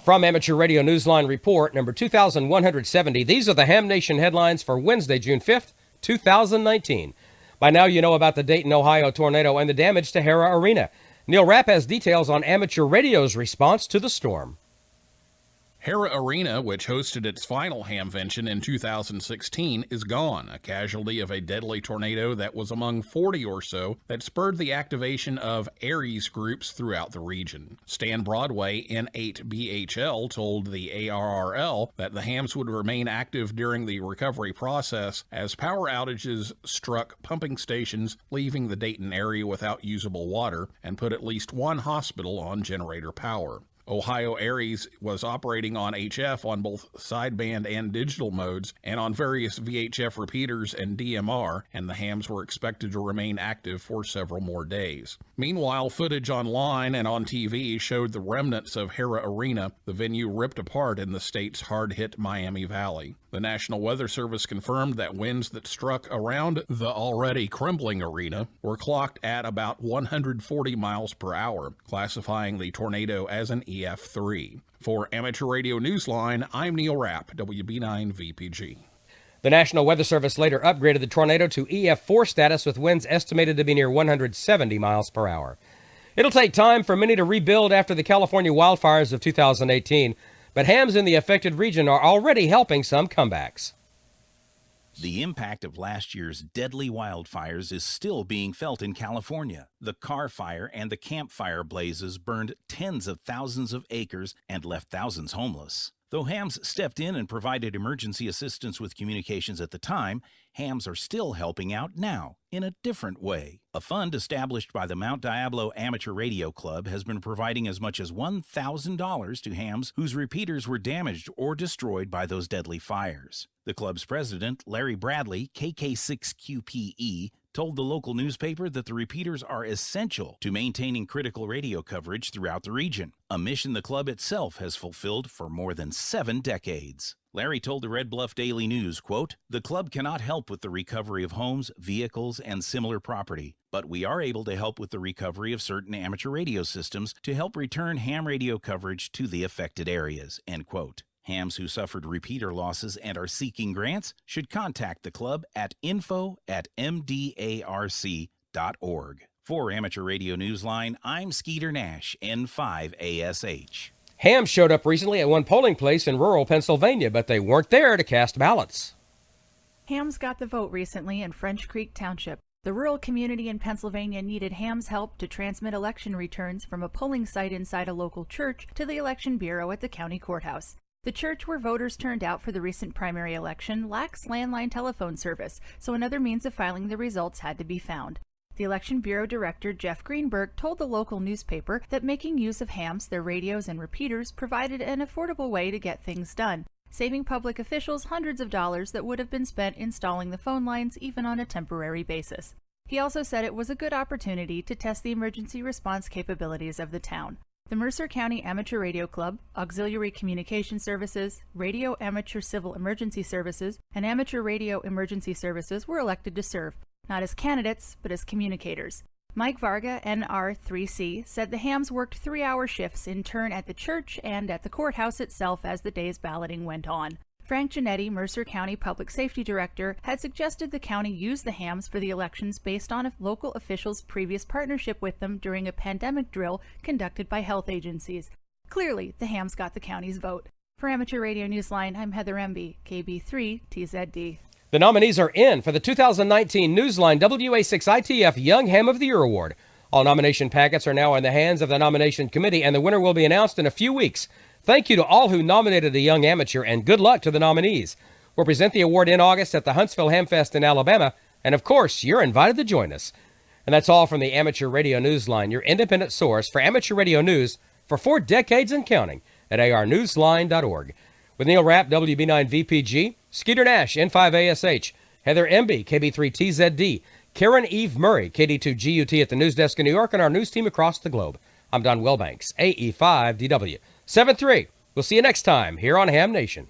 From Amateur Radio Newsline Report, number 2170, these are the Ham Nation headlines for Wednesday, June 5th, 2019. By now, you know about the Dayton, Ohio tornado and the damage to Hara Arena. Neil Rapp has details on Amateur Radio's response to the storm. Hara Arena, which hosted its final hamvention in 2016, is gone, a casualty of a deadly tornado that was among 40 or so that spurred the activation of Aries groups throughout the region. Stan Broadway, N8BHL, told the ARRL that the hams would remain active during the recovery process as power outages struck pumping stations, leaving the Dayton area without usable water, and put at least one hospital on generator power. Ohio Aries was operating on HF on both sideband and digital modes and on various VHF repeaters and DMR, and the hams were expected to remain active for several more days. Meanwhile, footage online and on TV showed the remnants of Hara Arena, the venue ripped apart in the state's hard-hit Miami Valley. The National Weather Service confirmed that winds that struck around the already crumbling arena were clocked at about 140 miles per hour, classifying the tornado as an EF3. For Amateur Radio Newsline, I'm Neil Rapp, WB9VPG. The National Weather Service later upgraded the tornado to EF4 status with winds estimated to be near 170 miles per hour. It'll take time for many to rebuild after the California wildfires of 2018, but hams in the affected region are already helping some comebacks. The impact of last year's deadly wildfires is still being felt in California. The Carr Fire and the Camp Fire blazes burned tens of thousands of acres and left thousands homeless. Though hams stepped in and provided emergency assistance with communications at the time, hams are still helping out now in a different way. A fund established by the Mount Diablo Amateur Radio Club has been providing as much as $1,000 to hams whose repeaters were damaged or destroyed by those deadly fires. The club's president, Larry Bradley, KK6QPE, told the local newspaper that the repeaters are essential to maintaining critical radio coverage throughout the region, a mission the club itself has fulfilled for more than 7 decades. Larry told the Red Bluff Daily News, quote, "The club cannot help with the recovery of homes, vehicles, and similar property, but we are able to help with the recovery of certain amateur radio systems to help return ham radio coverage to the affected areas," end quote. Hams who suffered repeater losses and are seeking grants should contact the club at info@mdarc.org. For Amateur Radio Newsline, I'm Skeeter Nash, N5ASH. Hams showed up recently at one polling place in rural Pennsylvania, but they weren't there to cast ballots. Hams got the vote recently in French Creek Township. The rural community in Pennsylvania needed hams' help to transmit election returns from a polling site inside a local church to the election bureau at the county courthouse. The church where voters turned out for the recent primary election lacks landline telephone service, so another means of filing the results had to be found. The Election Bureau Director Jeff Greenberg told the local newspaper that making use of hams, their radios, and repeaters provided an affordable way to get things done, saving public officials hundreds of dollars that would have been spent installing the phone lines even on a temporary basis. He also said it was a good opportunity to test the emergency response capabilities of the town. The Mercer County Amateur Radio Club, Auxiliary Communication Services, Radio Amateur Civil Emergency Services, and Amateur Radio Emergency Services were elected to serve, not as candidates, but as communicators. Mike Varga, NR3C, said the hams worked 3-hour shifts in turn at the church and at the courthouse itself as the day's balloting went on. Frank Giannetti, Mercer County Public Safety Director, had suggested the county use the hams for the elections based on a local officials' previous partnership with them during a pandemic drill conducted by health agencies. Clearly, the hams got the county's vote. For Amateur Radio Newsline, I'm Heather Emby, KB3TZD. The nominees are in for the 2019 Newsline WA6ITF Young Ham of the Year Award. All nomination packets are now in the hands of the nomination committee, and the winner will be announced in a few weeks. Thank you to all who nominated a young amateur, and good luck to the nominees. We'll present the award in August at the Huntsville Hamfest in Alabama, and of course, you're invited to join us. And that's all from the Amateur Radio Newsline, your independent source for amateur radio news for 4 decades and counting at arnewsline.org. With Neil Rapp, WB9VPG, Skeeter Nash, N5ASH, Heather Emby, KB3TZD, Karen Eve Murray, KD2GUT at the news desk in New York, and our news team across the globe. I'm Don Wilbanks, AE5DW. 7-3. We'll see you next time here on Ham Nation.